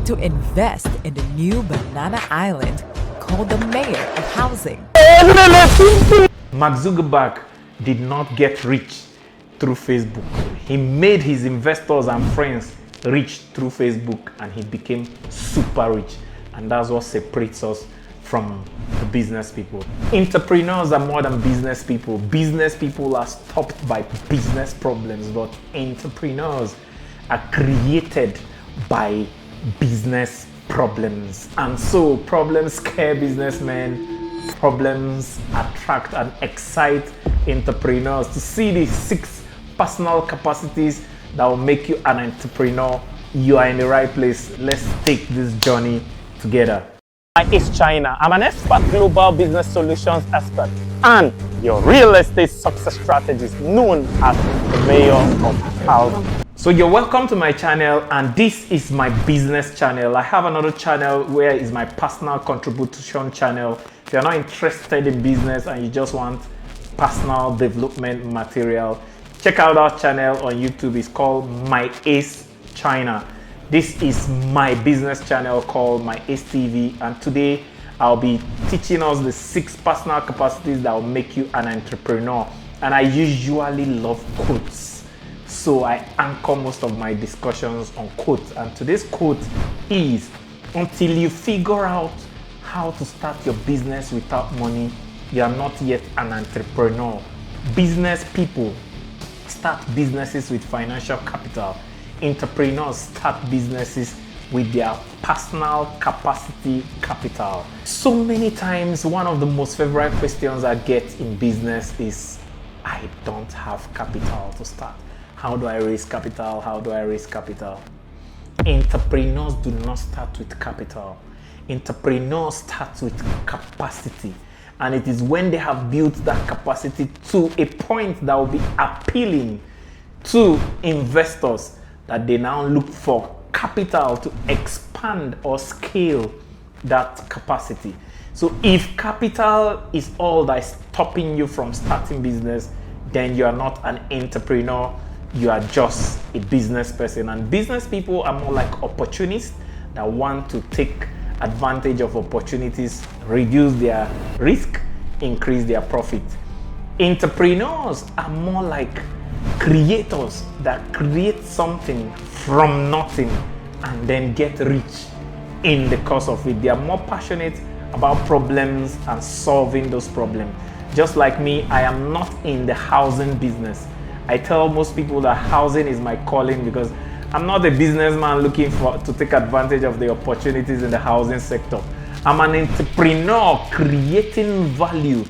to invest in the new banana island called the Mayor of Housing. Mark Zuckerberg did not get rich through Facebook. He made his investors and friends rich through Facebook, and he became super rich. And that's what separates us from the business people. Entrepreneurs are more than business people. Business people are stopped by business problems, but entrepreneurs are created by business problems. And so problems scare businessmen, problems attract and excite entrepreneurs. To see the 6 personal capacities that will make you an entrepreneur, you are in the right place. Let's take this journey together. It's China. I'm an expert global business solutions expert and your real estate success strategist known as the Mayor of Housing. So you're welcome to my channel, and this is my business channel. I have another channel where is my personal contribution channel. If you're not interested in business and you just want personal development material, check out our channel on YouTube. It's called My Ace China. This is my business channel called My Ace TV, and today I'll be teaching us the 6 personal capacities that will make you an entrepreneur. And I usually love quotes, so I anchor most of my discussions on quotes. And today's quote is, until you figure out how to start your business without money, you are not yet an entrepreneur. Business people start businesses with financial capital. Entrepreneurs start businesses with their personal capacity capital. So many times, one of the most favorite questions I get in business is, I don't have capital to start. How do I raise capital? How do I raise capital? Entrepreneurs do not start with capital. Entrepreneurs start with capacity. And it is when they have built that capacity to a point that will be appealing to investors that they now look for capital to expand or scale that capacity. So if capital is all that is stopping you from starting business, then you are not an entrepreneur, you are just a business person. And business people are more like opportunists that want to take advantage of opportunities, reduce their risk, increase their profit. Entrepreneurs are more like creators that create something from nothing and then get rich in the course of it. They are more passionate about problems and solving those problems. Just like me, I am not in the housing business. I tell most people that housing is my calling because I'm not a businessman looking to take advantage of the opportunities in the housing sector. I'm an entrepreneur creating value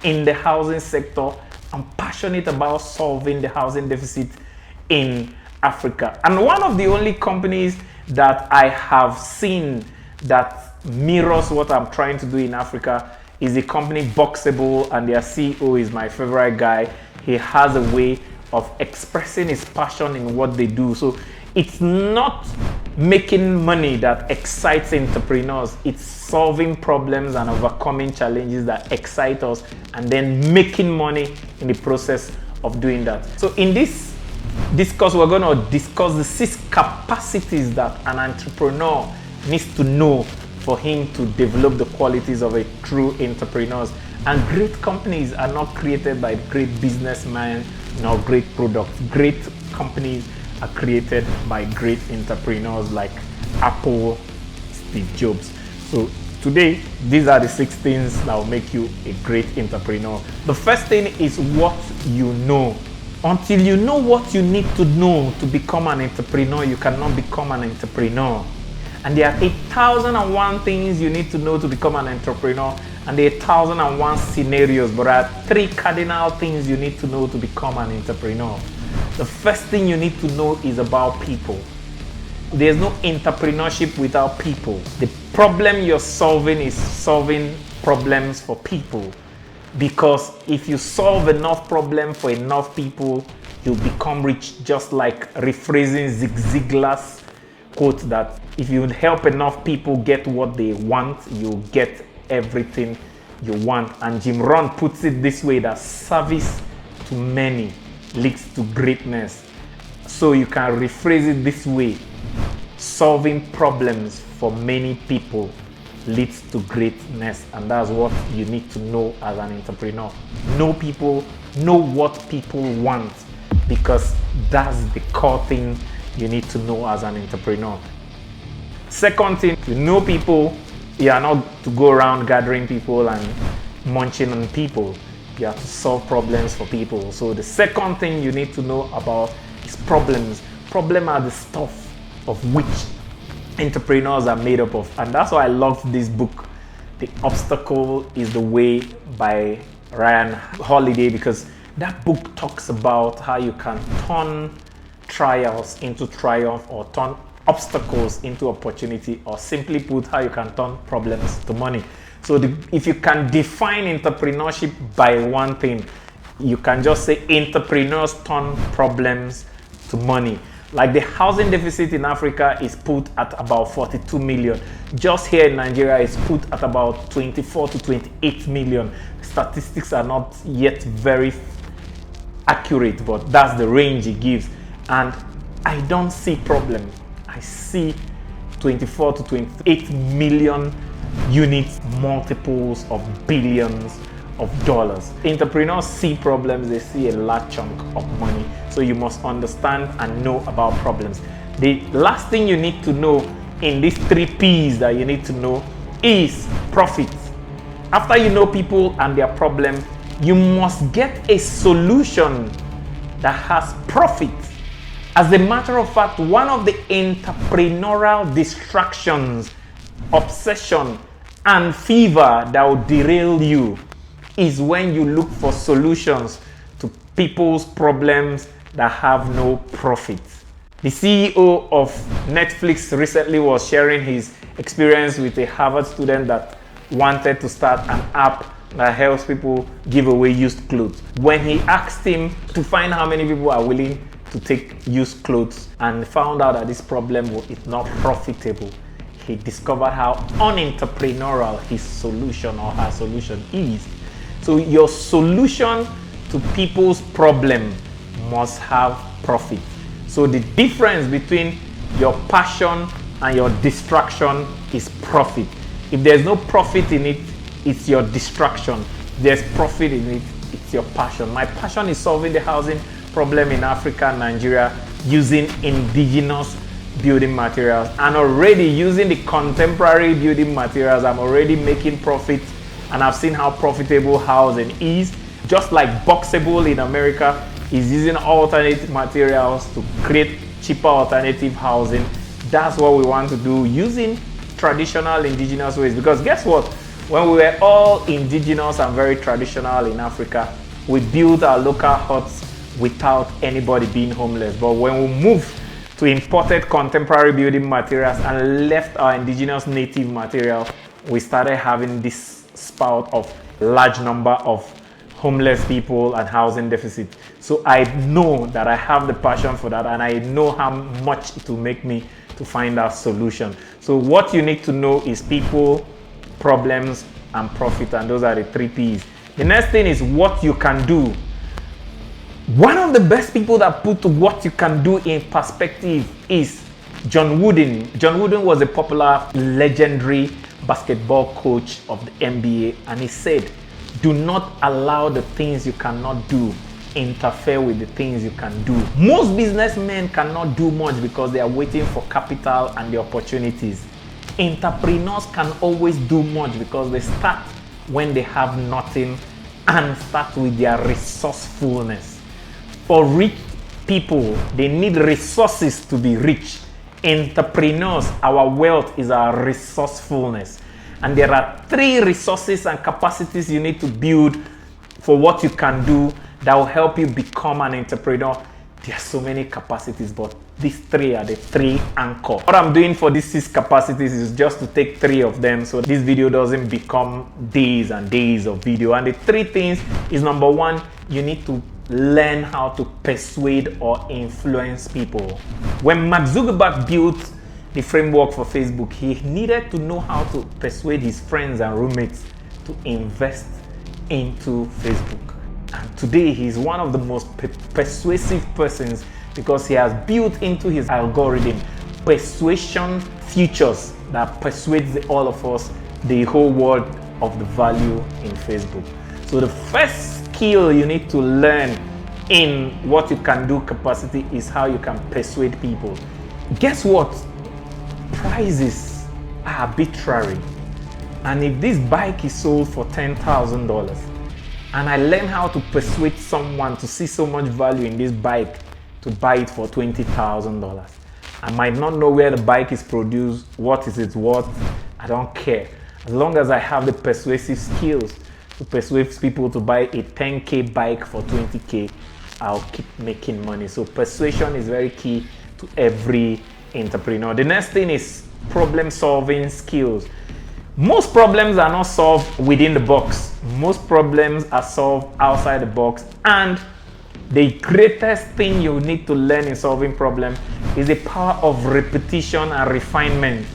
in the housing sector. I'm passionate about solving the housing deficit in Africa. And one of the only companies that I have seen that mirrors what I'm trying to do in Africa is the company Boxable, and their CEO is my favorite guy. He has a way of expressing his passion in what they do. So it's not making money that excites entrepreneurs. It's solving problems and overcoming challenges that excite us, and then making money in the process of doing that. So in this discourse, we're going to discuss the 6 capacities that an entrepreneur needs to know for him to develop the qualities of a true entrepreneur. And great companies are not created by great businessmen nor great products. Great companies are created by great entrepreneurs like Apple, Steve Jobs. So today, these are the 6 things that will make you a great entrepreneur. The first thing is what you know. Until you know what you need to know to become an entrepreneur, you cannot become an entrepreneur. And there are 1,001 things you need to know to become an entrepreneur, and there are 1,001 scenarios, but there are 3 cardinal things you need to know to become an entrepreneur. The first thing you need to know is about people. There's no entrepreneurship without people. The problem you're solving is solving problems for people. Because if you solve enough problem for enough people, you become rich, just like rephrasing Zig Ziglar's quote that if you help enough people get what they want, you get everything you want. And Jim Rohn puts it this way, that service to many leads to greatness. So you can rephrase it this way: solving problems for many people leads to greatness, and that's what you need to know as an entrepreneur. Know people, know what people want, because that's the core thing you need to know as an entrepreneur. Second thing, you know people. You are not to go around gathering people and munching on people. You have to solve problems for people. So the second thing you need to know about is problems. Problems are the stuff of which entrepreneurs are made up of. And that's why I love this book, The Obstacle is the Way by Ryan Holiday, because that book talks about how you can turn trials into triumph, or turn obstacles into opportunity, or simply put, how you can turn problems to money. So if you can define entrepreneurship by one thing, you can just say entrepreneurs turn problems to money. Like the housing deficit in Africa is put at about 42 million. Just here in Nigeria, it's put at about 24 to 28 million. Statistics are not yet very accurate, but that's the range it gives. And I don't see problem. I see 24 to 28 million units, multiples of billions of dollars. Entrepreneurs see problems, they see a large chunk of money. So you must understand and know about problems. The last thing you need to know in these 3 P's that you need to know is profit. After you know people and their problem, you must get a solution that has profit. As a matter of fact, one of the entrepreneurial distractions, obsession, and fever that will derail you is when you look for solutions to people's problems that have no profit. The CEO of Netflix recently was sharing his experience with a Harvard student that wanted to start an app that helps people give away used clothes. When he asked him to find how many people are willing to take used clothes and found out that this problem is not profitable, he discovered how unentrepreneurial his solution or her solution is. So your solution to people's problem must have profit. So the difference between your passion and your distraction is profit. If there's no profit in it, it's your distraction. If there's profit in it, it's your passion. My passion is solving the housing problem in Africa and Nigeria using indigenous building materials, and already using the contemporary building materials, I'm already making profit, and I've seen how profitable housing is. Just like Boxable in America is using alternate materials to create cheaper alternative housing. That's what we want to do using traditional indigenous ways, because guess what? When we were all indigenous and very traditional in Africa, we built our local huts without anybody being homeless. But when we moved to imported contemporary building materials and left our indigenous native material, we started having this spout of large number of homeless people and housing deficit. So I know that I have the passion for that, and I know how much it will make me to find a solution. So what you need to know is people, problems, and profit, and those are the 3 P's. The next thing is what you can do. One of the best people that put what you can do in perspective is John Wooden. John Wooden was a popular, legendary basketball coach of the NBA, and he said, do not allow the things you cannot do interfere with the things you can do. Most businessmen cannot do much because they are waiting for capital and the opportunities. Entrepreneurs can always do much because they start when they have nothing and start with their resourcefulness. For rich people, they need resources to be rich. Entrepreneurs, our wealth is our resourcefulness. And there are 3 resources and capacities you need to build for what you can do that will help you become an entrepreneur. There are so many capacities, but these 3 are the 3 anchor. What I'm doing for these 6 capacities is just to take 3 of them so this video doesn't become days and days of video. And the 3 things is, number 1, you need to learn how to persuade or influence people. When Mark Zuckerberg built the framework for Facebook, he needed to know how to persuade his friends and roommates to invest into Facebook. And today he's one of the most persuasive persons because he has built into his algorithm persuasion features that persuades all of us, the whole world, of the value in Facebook. So the first skill you need to learn in what you can do capacity is how you can persuade people. Guess what? Prices are arbitrary. And if this bike is sold for $10,000 and I learn how to persuade someone to see so much value in this bike to buy it for $20,000, I might not know where the bike is produced, what is its worth, I don't care. As long as I have the persuasive skills to persuade people to buy a 10K bike for 20K, I'll keep making money. So persuasion is very key to every entrepreneur. The next thing is problem solving skills. Most problems are not solved within the box. Most problems are solved outside the box. And the greatest thing you need to learn in solving problems is the power of repetition and refinement.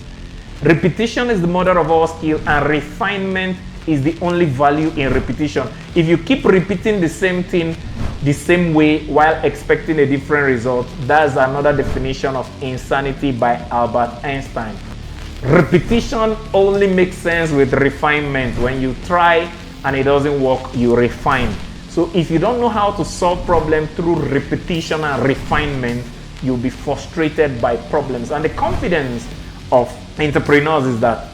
Repetition is the mother of all skill, and refinement is the only value in repetition. If you keep repeating the same thing the same way while expecting a different result, that's another definition of insanity by Albert Einstein. Repetition only makes sense with refinement. When you try and it doesn't work, you refine. So if you don't know how to solve problems through repetition and refinement, you'll be frustrated by problems. And the confidence of entrepreneurs is that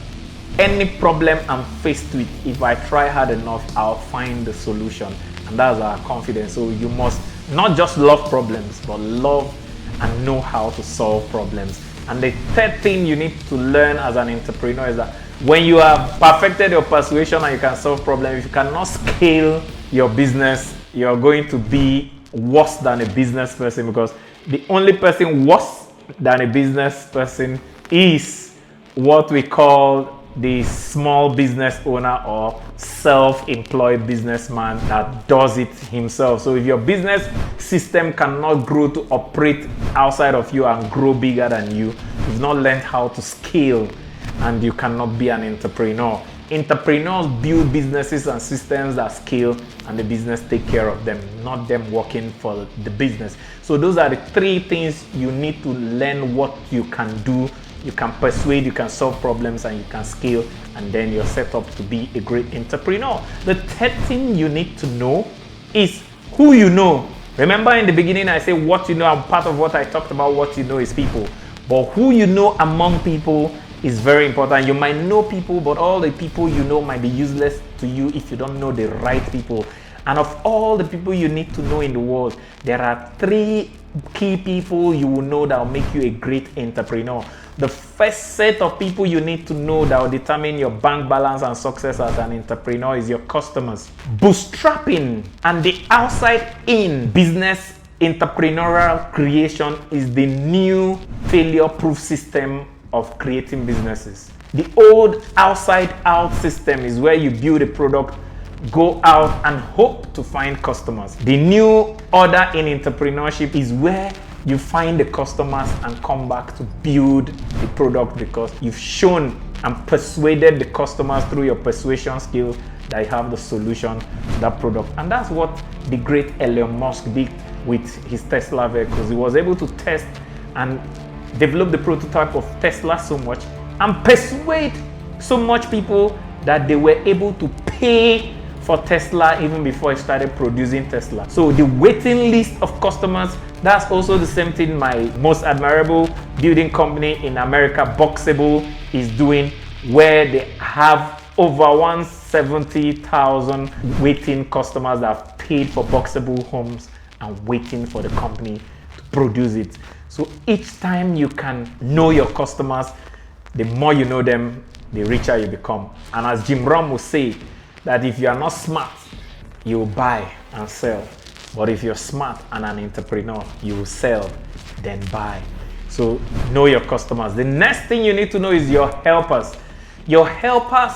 any problem I'm faced with, if I try hard enough, I'll find the solution. And that's our confidence. So you must not just love problems, but love and know how to solve problems. And the third thing you need to learn as an entrepreneur is that when you have perfected your persuasion and you can solve problems, if you cannot scale your business, you're going to be worse than a business person, because the only person worse than a business person is what we call the small business owner or self-employed businessman that does it himself. So if your business system cannot grow to operate outside of you and grow bigger than you, you've not learned how to scale, and you cannot be an entrepreneur. Entrepreneurs build businesses and systems that scale, and the business take care of them, not them working for the business. So those are the three things you need to learn what you can do. You can persuade, you can solve problems, and you can scale, and then you're set up to be a great entrepreneur. The third thing you need to know is who you know. Remember in the beginning I said what you know, and part of what I talked about, what you know is people. But who you know among people is very important. You might know people, but all the people you know might be useless to you if you don't know the right people. And of all the people you need to know in the world, there are three key people you will know that will make you a great entrepreneur. The first set of people you need to know that will determine your bank balance and success as an entrepreneur is your customers. Bootstrapping and the outside-in business entrepreneurial creation is the new failure-proof system of creating businesses. The old outside-out system is where you build a product, go out and hope to find customers. The new order in entrepreneurship is where you find the customers and come back to build the product, because you've shown and persuaded the customers through your persuasion skill that you have the solution to that product. And that's what the great Elon Musk did with his Tesla vehicles. He was able to test and develop the prototype of Tesla so much and persuade so much people that they were able to pay for Tesla even before he started producing Tesla. So the waiting list of customers, that's also the same thing my most admirable building company in America, Boxable, is doing, where they have over 170,000 waiting customers that have paid for Boxable homes and waiting for the company to produce it. So each time you can know your customers, the more you know them, the richer you become. And as Jim Rohn will say, that if you are not smart, you will buy and sell. But if you're smart and an entrepreneur, you will sell, then buy. So know your customers. The next thing you need to know is your helpers. Your helpers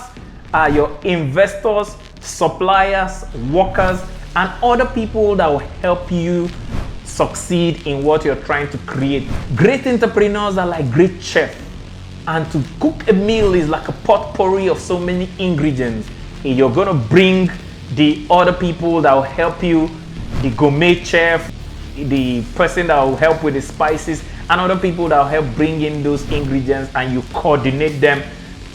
are your investors, suppliers, workers, and other people that will help you succeed in what you're trying to create. Great entrepreneurs are like great chefs. And to cook a meal is like a potpourri of so many ingredients. You're going to bring the other people that will help you, the gourmet chef, the person that will help with the spices, and other people that will help bring in those ingredients, and you coordinate them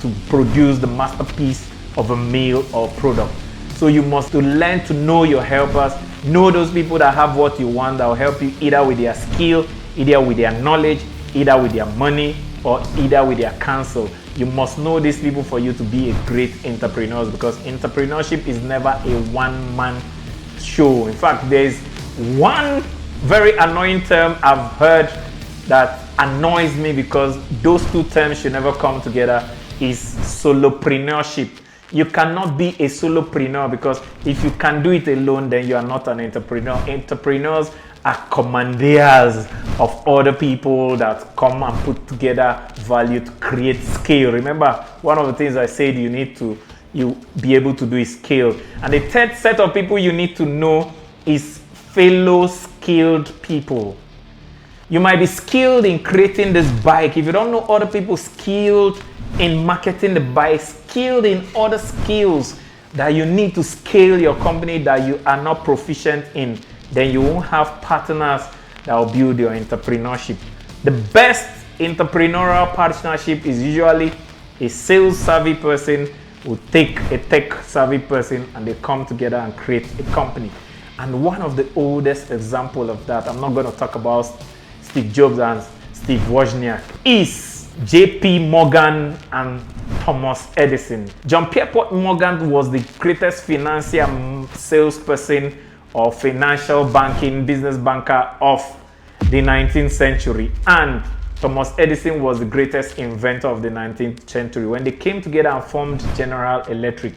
to produce the masterpiece of a meal or product. So you must learn to know your helpers, know those people that have what you want, that will help you either with their skill, either with their knowledge, either with their money, or either with their counsel. You must know these people for you to be a great entrepreneur, because entrepreneurship is never a one-man show. In fact, there's one very annoying term I've heard that annoys me, because those two terms should never come together, is solopreneurship. You cannot be a solopreneur, because if you can do it alone, then you are not an entrepreneur. Entrepreneurs are commandeers of other people that come and put together value to create scale. Remember, one of the things I said you need to be able to do is scale. And the third set of people you need to know is fellow skilled people. You might be skilled in creating this bike. If you don't know other people skilled in marketing the bike, skilled in other skills that you need to scale your company that you are not proficient in, then you won't have partners that will build your entrepreneurship. The best entrepreneurial partnership is usually a sales savvy person who take a tech savvy person, and they come together and create a company. And one of the oldest example of that, I'm not going to talk about Steve Jobs and Steve Wozniak, is JP Morgan and Thomas Edison. John Pierpont Morgan was the greatest financier, salesperson, or financial banking business banker of the 19th century, and Thomas Edison was the greatest inventor of the 19th century. When they came together and formed General Electric,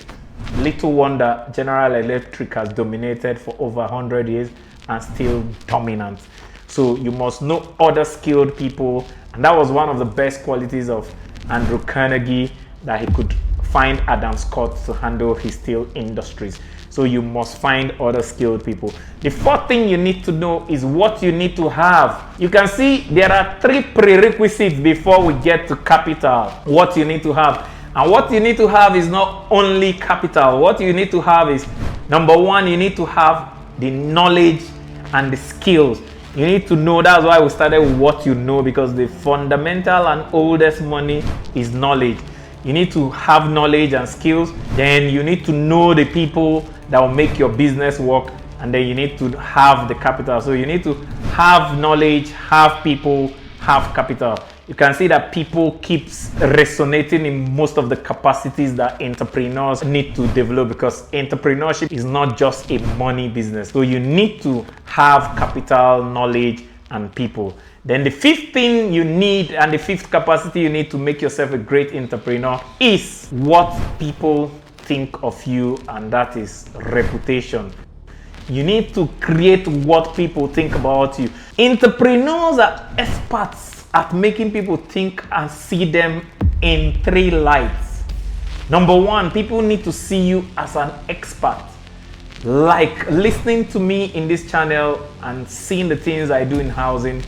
little wonder General Electric has dominated for over 100 years and still dominant. So you must know other skilled people, and that was one of the best qualities of Andrew Carnegie, that he could find Adam Scott to handle his steel industries. So you must find other skilled people. The fourth thing you need to know is what you need to have. You can see there are 3 prerequisites before we get to capital. What you need to have. And what you need to have is not only capital. What you need to have is, number 1, you need to have the knowledge and the skills. You need to know. That's why we started with what you know, because the fundamental and oldest money is knowledge. You need to have knowledge and skills. Then you need to know the people that will make your business work, and then you need to have the capital. So you need to have knowledge, have people, have capital. You can see that people keeps resonating in most of the capacities that entrepreneurs need to develop, because entrepreneurship is not just a money business. So you need to have capital, knowledge, and people. Then the fifth thing you need, and the fifth capacity you need to make yourself a great entrepreneur, is what people think of you, and that is reputation. You need to create what people think about you. Entrepreneurs are experts at making people think and see them in 3 lights. Number 1, people need to see you as an expert. Like listening to me in this channel and seeing the things I do in housing,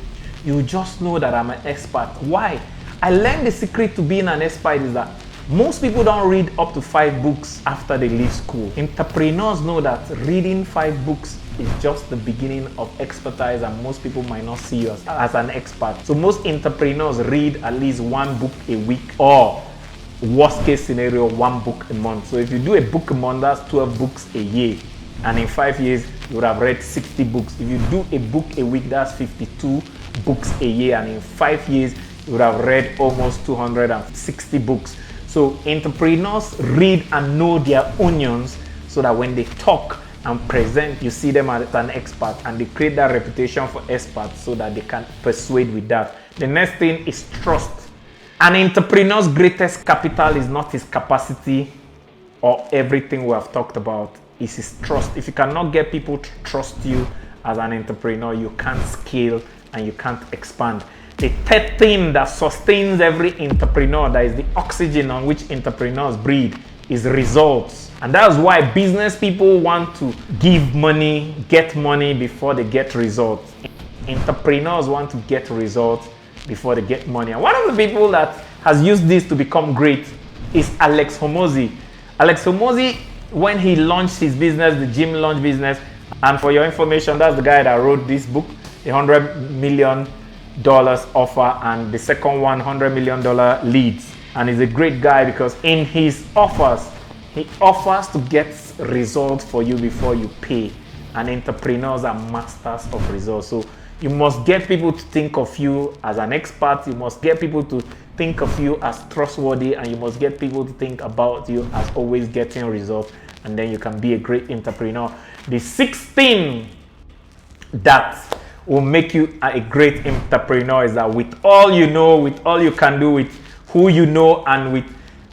you just know that I'm an expert. Why? I learned the secret to being an expert is that most people don't read up to 5 books after they leave school. Entrepreneurs know that reading 5 books is just the beginning of expertise, and most people might not see you as an expert. So most entrepreneurs read at least 1 book a week, or worst case scenario, 1 book a month. So if you do a book a month, that's 12 books a year. And in 5 years, you would have read 60 books. If you do a book a week, that's 52 books a year. And in 5 years, you would have read almost 260 books. So entrepreneurs read and know their onions, so that when they talk and present, you see them as an expert, and they create that reputation for experts so that they can persuade with that. The next thing is trust. An entrepreneur's greatest capital is not his capacity or everything we have talked about. Is his trust. If you cannot get people to trust you as an entrepreneur, you can't scale and you can't expand. The third thing that sustains every entrepreneur, that is the oxygen on which entrepreneurs breathe, is results. And that's why business people want to give money, get money before they get results. Entrepreneurs want to get results before they get money. And one of the people that has used this to become great is Alex Hormozi. Alex Hormozi, when he launched his business, the gym launch business, and for your information, that's the guy that wrote this book, the 100 million offer, and the second one $100 million leads. And he's a great guy because in his offers, he offers to get results for you before you pay. And entrepreneurs are masters of results. So you must get people to think of you as an expert. You must get people to think of you as trustworthy, and you must get people to think about you as always getting results. And then you can be a great entrepreneur. The 16 that will make you a great entrepreneur is that with all you know, with all you can do, with who you know, and with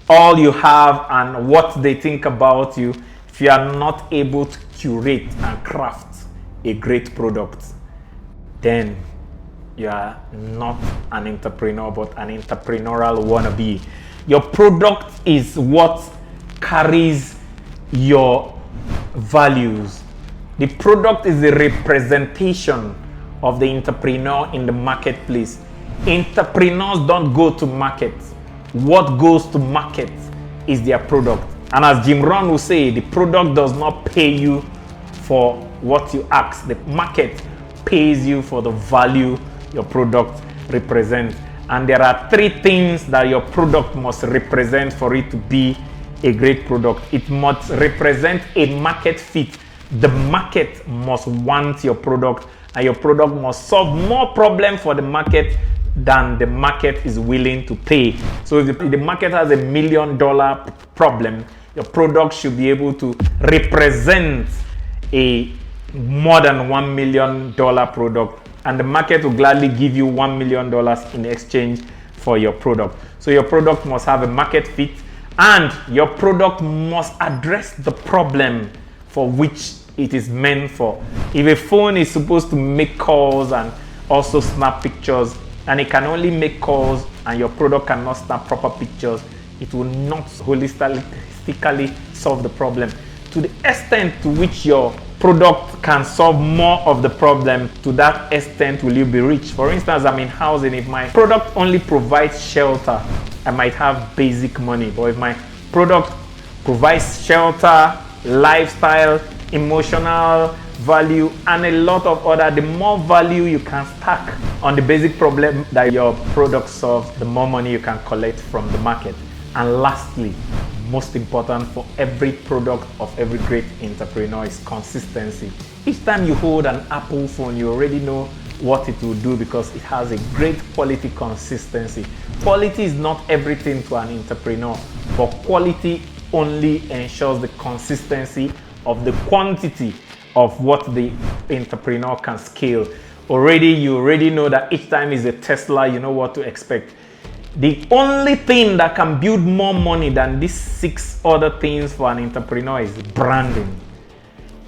all you have and what they think about you, if you are not able to curate and craft a great product, then you are not an entrepreneur, but an entrepreneurial wannabe. Your product is what carries your values. The product is the representation of the entrepreneur in the marketplace. Entrepreneurs don't go to market. What goes to market is their product. And as Jim Rohn will say, the product does not pay you for what you ask. The market pays you for the value your product represents. And there are 3 things that your product must represent for it to be a great product. It must represent a market fit. The market must want your product, and your product must solve more problems for the market than the market is willing to pay. So if the market has $1 million problem, your product should be able to represent a more than $1 million product, and the market will gladly give you $1 million in exchange for your product. So your product must have a market fit, and your product must address the problem for which it is meant for. If a phone is supposed to make calls and also snap pictures, and it can only make calls and your product cannot snap proper pictures, it will not holistically solve the problem. To the extent to which your product can solve more of the problem, to that extent will you be rich. For instance, I'm in housing. If my product only provides shelter, I might have basic money. But if my product provides shelter, lifestyle, emotional value, and a lot of other, the more value you can stack on the basic problem that your product solves, the more money you can collect from the market. And lastly, most important for every product of every great entrepreneur is consistency. Each time you hold an Apple phone, you already know what it will do because it has a great quality consistency. Quality is not everything to an entrepreneur, but quality only ensures the consistency of the quantity of what the entrepreneur can scale. You already know that each time is a Tesla, you know what to expect. The only thing that can build more money than these 6 other things for an entrepreneur is branding.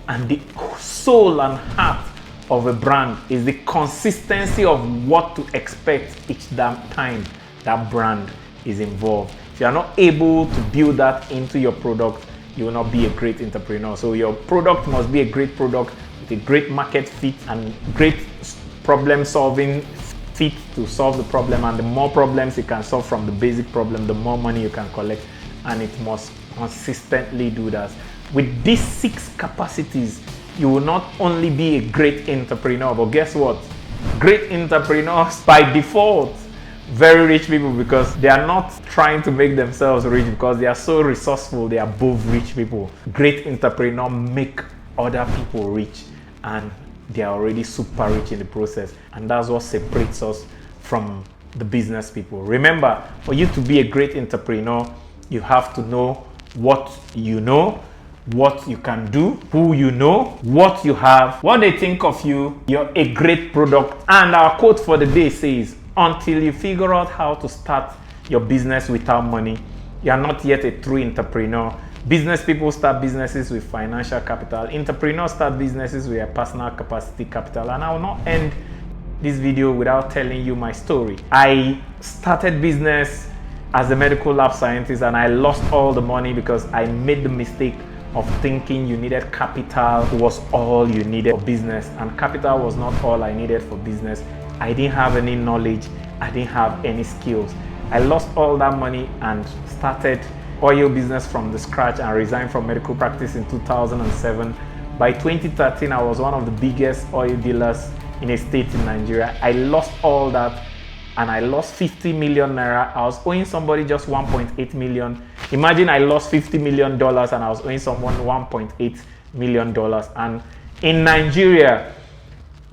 And the soul and heart of a brand is the consistency of what to expect each damn time that brand is involved. If you are not able to build that into your product, you will not be a great entrepreneur. So your product must be a great product with a great market fit and great problem solving fit to solve the problem. And the more problems you can solve from the basic problem, the more money you can collect. And it must consistently do that. With these 6 capacities, you will not only be a great entrepreneur, but guess what? Great entrepreneurs by default, very rich people, because they are not trying to make themselves rich because they are so resourceful. They are both rich people. Great entrepreneurs make other people rich, and they are already super rich in the process. And that's what separates us from the business people. Remember, for you to be a great entrepreneur, you have to know what you know, what you can do, who you know, what you have, what they think of you. You're a great product. And our quote for the day says, until you figure out how to start your business without money, you are not yet a true entrepreneur. Business people start businesses with financial capital. Entrepreneurs start businesses with a personal capacity capital. And I will not end this video without telling you my story. I started business as a medical lab scientist, and I lost all the money because I made the mistake of thinking you needed capital was all you needed for business, and capital was not all I needed for business. I didn't have any knowledge, I didn't have any skills. I lost all that money and started oil business from the scratch and resigned from medical practice in 2007. By 2013, I was one of the biggest oil dealers in a state in Nigeria. I lost all that and I lost 50 million naira. I was owing somebody just 1.8 million. Imagine I lost $50 million and I was owing someone $1.8 million. And in Nigeria,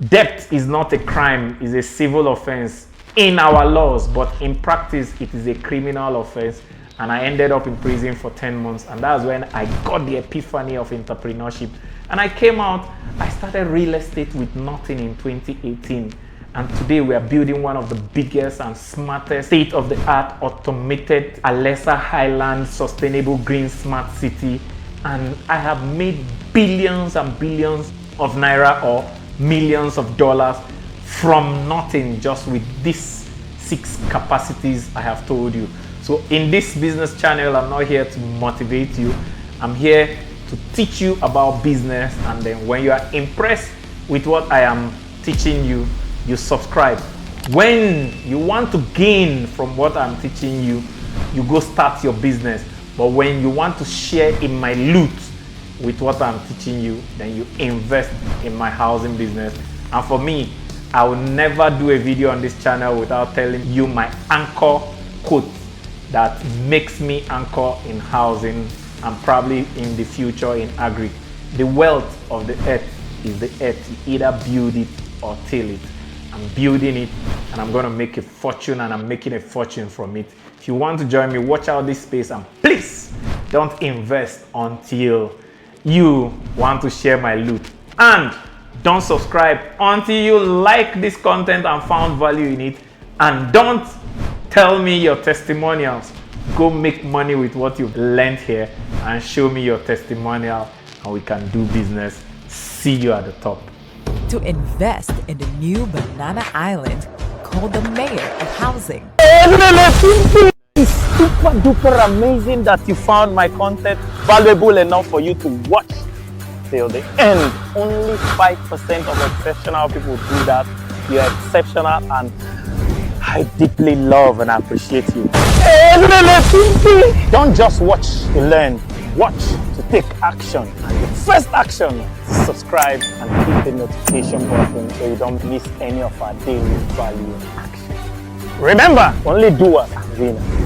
debt is not a crime, it's a civil offense in our laws, but in practice, it is a criminal offense. And I ended up in prison for 10 months. And that's when I got the epiphany of entrepreneurship. And I came out, I started real estate with nothing in 2018. And today we are building one of the biggest and smartest state-of-the-art automated Alessa Highland sustainable green smart city. And I have made billions and billions of naira or millions of dollars from nothing, just with these 6 capacities I have told you. So in this business channel, I'm not here to motivate you. I'm here to teach you about business, and then when you are impressed with what I am teaching you, you subscribe. When you want to gain from what I'm teaching you, you go start your business. But when you want to share in my loot with what I'm teaching you, then you invest in my housing business. And for me, I will never do a video on this channel without telling you my anchor quote that makes me anchor in housing and probably in the future in agri. The wealth of the earth is the earth. You either build it or till it. I'm building it and I'm gonna make a fortune, and I'm making a fortune from it. If you want to join me, watch out this space, and please don't invest until you want to share my loot. And don't subscribe until you like this content and found value in it. And don't tell me your testimonials. Go make money with what you've learned here and show me your testimonial, and we can do business. See you at the top. To invest in the new banana island called the mayor of housing. It's super duper amazing that you found my content valuable enough for you to watch till the end. Only 5% of exceptional people do that. You're exceptional, and I deeply love and appreciate you. Don't just watch to learn, watch to take action. And the first action is subscribe and hit the notification button so you don't miss any of our daily value action. Remember, only doers are winners.